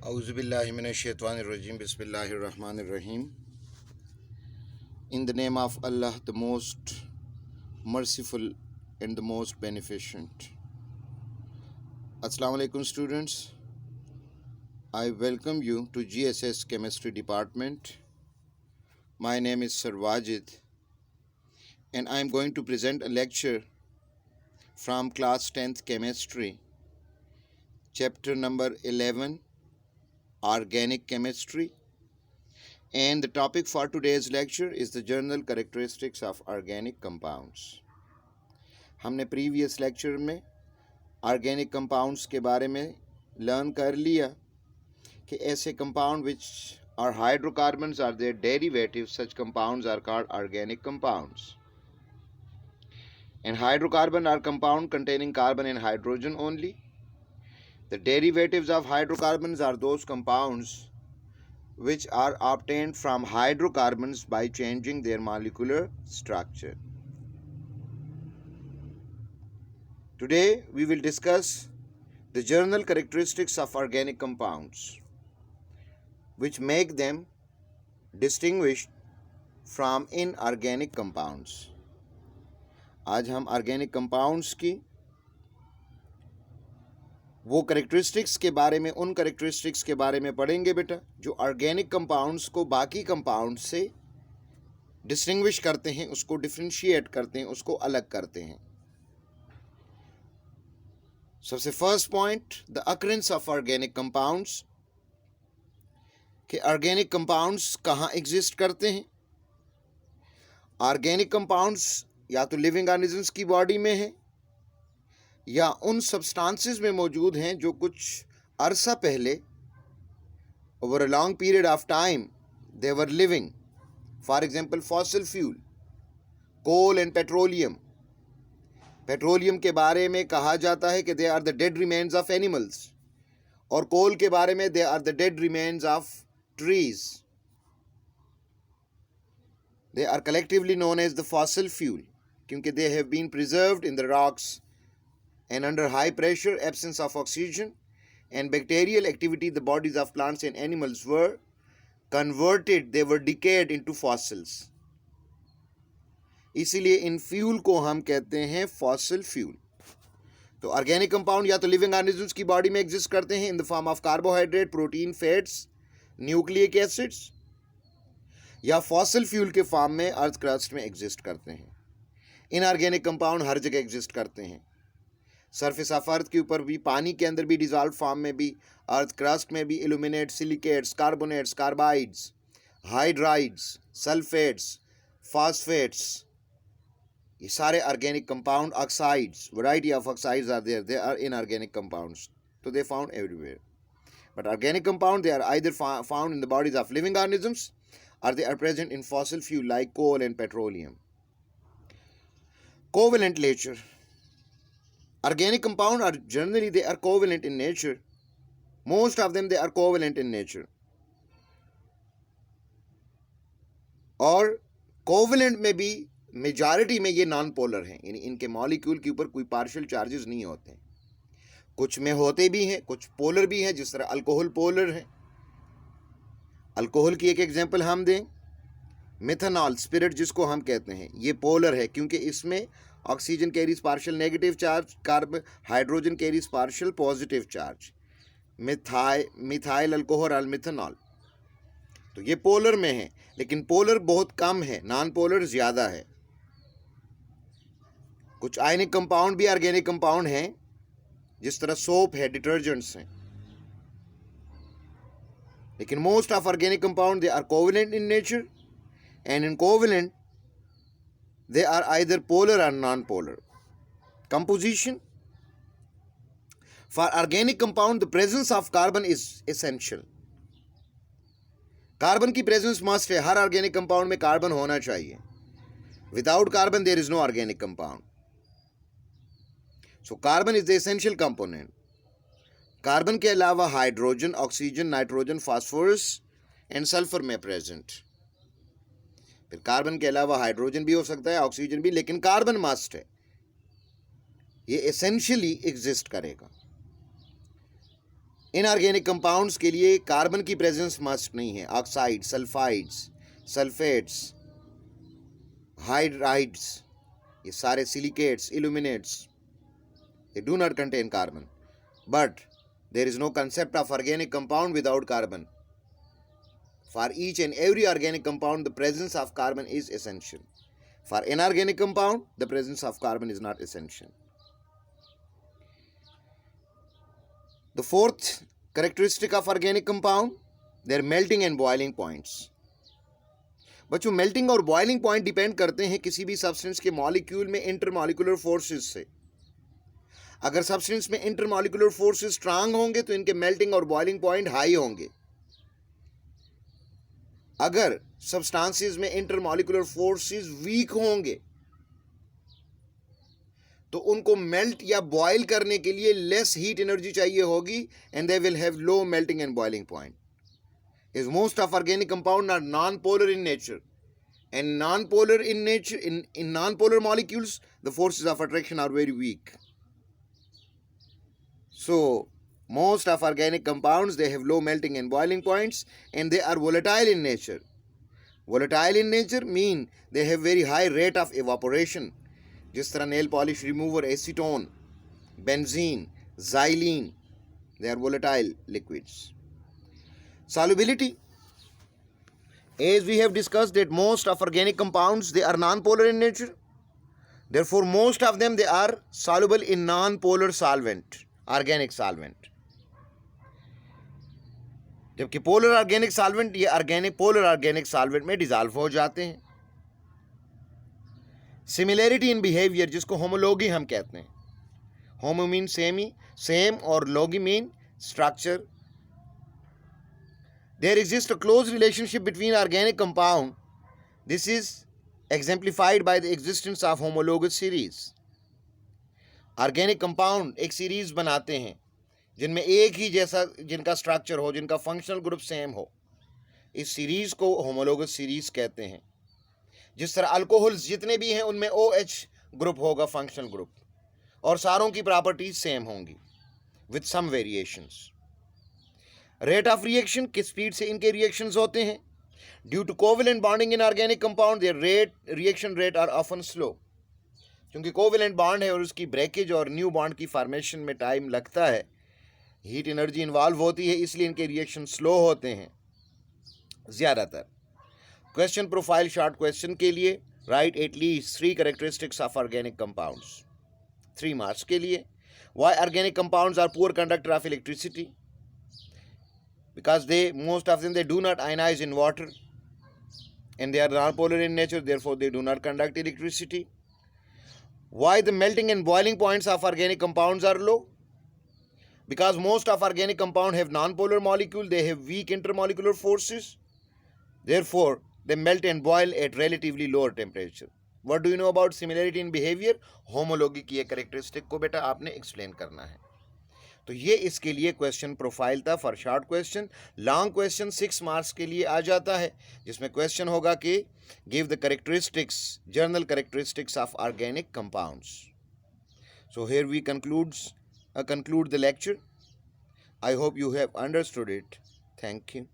Auzubillahiminash-shaytanir-rajim. Bismillahir-rahmanir-rahim. In the name of Allah, the most merciful and the most beneficent. Assalamu alaikum, students. I welcome you to GSS Chemistry Department. My name is Sir Wajid, and I am going to present a lecture from class 10th Chemistry, chapter number 11, Organic Chemistry, and the topic for today's lecture is the general characteristics of organic compounds. हमने previous lecture में organic compounds के बारे में learn कर लिया कि ऐसे compound which are hydrocarbons or their derivatives, such compounds are called organic compounds. And hydrocarbon are compound containing carbon and hydrogen only. The derivatives of hydrocarbons are those compounds which are obtained from hydrocarbons by changing their molecular structure. Today we will discuss the general characteristics of organic compounds which make them distinguished from inorganic compounds. आज हम organic compounds की वो characteristics के बारे में, उन characteristics के बारे में पढ़ेंगे बेटा जो ऑर्गेनिक कंपाउंड्स को बाकी कंपाउंड से डिस्टिंग्विश करते हैं, उसको डिफरेंशिएट करते हैं, उसको अलग करते हैं. सबसे first point, the occurrence of organic compounds, कि ऑर्गेनिक कंपाउंड्स कहाँ एग्जिस्ट करते हैं. ऑर्गेनिक कंपाउंड्स या तो लिविंग ऑर्गेनिजम्स की बॉडी में है या उन सब्सटेंसेस में मौजूद हैं जो कुछ अरसा पहले over a long period of time they were living. For example fossil fuel, coal and petroleum. Petroleum के बारे में कहा जाता है कि they are the dead remains of animals, और कोल के बारे में they are the dead remains of trees. They are collectively known as the fossil fuel क्योंकि they have been preserved in the rocks and under high pressure, absence of oxygen and bacterial activity. The bodies of plants and animals were converted, they were decayed into fossils. इसीलिए in fuel को हम कहते हैं fossil fuel. तो organic compound या तो living organisms की body में एग्जिस्ट करते हैं in the form of carbohydrate, protein, fats, nucleic acids, या फॉसिल फ्यूल के फॉर्म में अर्थ क्रस्ट में एग्जिस्ट करते हैं. इनऑर्गेनिक कंपाउंड हर जगह एग्जिस्ट करते हैं. सरफेस ऑफ अर्थ के ऊपर भी, पानी के अंदर भी, डिजॉल्व फॉर्म में भी, अर्थ क्रस्ट में भी, aluminate, silicates, carbonates, carbides, hydrides, sulphates, phosphates, ये सारे organic compound, oxides, variety of oxides are there, they are inorganic compounds. तो they found everywhere. But organic compound they are either found in the bodies of living organisms or they are present in fossil fuel like coal and petroleum. Covalent nature. Organic compounds are generally, they are covalent in nature. Most of them, they are covalent in nature. और covalent में भी majority में ये non polar हैं, यानी इनके molecule के ऊपर कोई पार्शियल चार्जेस नहीं होते हैं. कुछ में होते भी हैं, कुछ पोलर भी हैं, जिस तरह अल्कोहल पोलर है. अल्कोहल की एक एग्जांपल हम दें, मिथेनॉल स्पिरिट जिसको हम कहते हैं, ये पोलर है क्योंकि इसमें oxygen carries partial negative charge, carbon hydrogen carries partial positive charge. Methyl alcohol और मिथेनॉल, तो ये पोलर में है, लेकिन पोलर बहुत कम है, नॉन पोलर ज़्यादा है. कुछ आयनिक कंपाउंड भी ऑर्गेनिक कंपाउंड हैं, जिस तरह सोप है, डिटर्जेंट्स हैं. लेकिन most of organic compound they are covalent in nature, and in covalent they are either polar और non polar. Composition. For organic compound the presence of carbon is essential. Carbon की presence must है. हर organic compound में carbon होना चाहिए. Without carbon there is no organic compound. So carbon is the essential component. Carbon के अलावा hydrogen, oxygen, nitrogen, phosphorus and sulphur में present. फिर कार्बन के अलावा हाइड्रोजन भी हो सकता है, ऑक्सीजन भी, लेकिन कार्बन मस्ट है. ये एसेंशियली एग्जिस्ट करेगा. इनऑर्गेनिक कंपाउंड्स के लिए कार्बन की प्रेजेंस मस्ट नहीं है. ऑक्साइड, सल्फाइड्स, सल्फेट्स, हाइड्राइड्स, ये सारे silicates, illuminates, they do not contain carbon. But there is no concept of organic compound without carbon. For each and every organic compound, the presence of carbon is essential. For inorganic compound, the presence of carbon is not essential. The fourth characteristic of organic compound, their melting and boiling points. बच्चों, melting और boiling point depend करते हैं किसी भी substance के molecule में intermolecular forces से. अगर सब्सटेंस में इंटरमॉलिक्यूलर फोर्सेस स्ट्रांग होंगे तो इनके मेल्टिंग और बॉइलिंग पॉइंट हाई होंगे. अगर सब्सटेंसेस में इंटरमॉलिक्यूलर फोर्सेस वीक होंगे तो उनको मेल्ट या बॉयल करने के लिए लेस हीट एनर्जी चाहिए होगी and they will have low melting and boiling point. Is most of organic compounds are non-polar in nature, and non-polar in nature, in non-polar molecules, the forces of attraction are very weak. So most of organic compounds, they have low melting and boiling points, and they are volatile in nature. Volatile in nature mean they have very high rate of evaporation. जिस तरह nail polish remover, acetone, benzene, xylene, they are volatile liquids. Solubility, as we have discussed that most of organic compounds, they are non-polar in nature. Therefore most of them, they are soluble in non-polar solvent, organic solvent. जबकि polar organic solvent ये organic polar organic solvent में dissolve हो जाते हैं. Similarity in behaviour, जिसको homology हम कहते हैं. होमो मीन सेम और logy mean structure. There exists a close relationship between organic compound. This is exemplified by the existence of homologous series. Organic compound एक सीरीज बनाते हैं जिनमें एक ही जैसा जिनका स्ट्रक्चर हो, जिनका फंक्शनल ग्रुप सेम हो. इस सीरीज को होमोलोगस सीरीज कहते हैं. जिस तरह अल्कोहल्स जितने भी हैं उनमें OH ग्रुप होगा, फंक्शनल ग्रुप, और सारों की प्रॉपर्टीज सेम होंगी with some variations. Rate of reaction, किस स्पीड से इनके रिएक्शंस होते हैं. Due to covalent bonding in organic compound, their reaction rate are often slow. क्योंकि कोवेलेंट बॉन्ड है और उसकी ब्रेकेज और न्यू बॉन्ड की फॉर्मेशन में टाइम लगता है, हीट एनर्जी इन्वॉल्व होती है, इसलिए इनके रिएक्शन स्लो होते हैं ज़्यादातर. क्वेश्चन प्रोफाइल शॉर्ट क्वेश्चन के लिए write at least 3 characteristics of organic compounds. 3 marks के लिए. Why organic compounds are poor conductor of electricity? Because most of them, they do not ionize in water and they are non-polar in nature, therefore they do not conduct electricity. Why the melting and boiling points of organic compounds are low? Because most of organic compounds have non-polar molecule, they have weak intermolecular forces, therefore they melt and boil at relatively lower temperature. What do you know about similarity in behavior? Homology की एक characteristic को बेटा आपने explain करना है. तो ये इसके लिए क्वेश्चन प्रोफाइल था for short question. Long question 6 marks के लिए आ जाता है, जिसमें क्वेश्चन होगा कि give the characteristics, general characteristics of organic compounds. So here we conclude the lecture. I hope you have understood it. Thank you.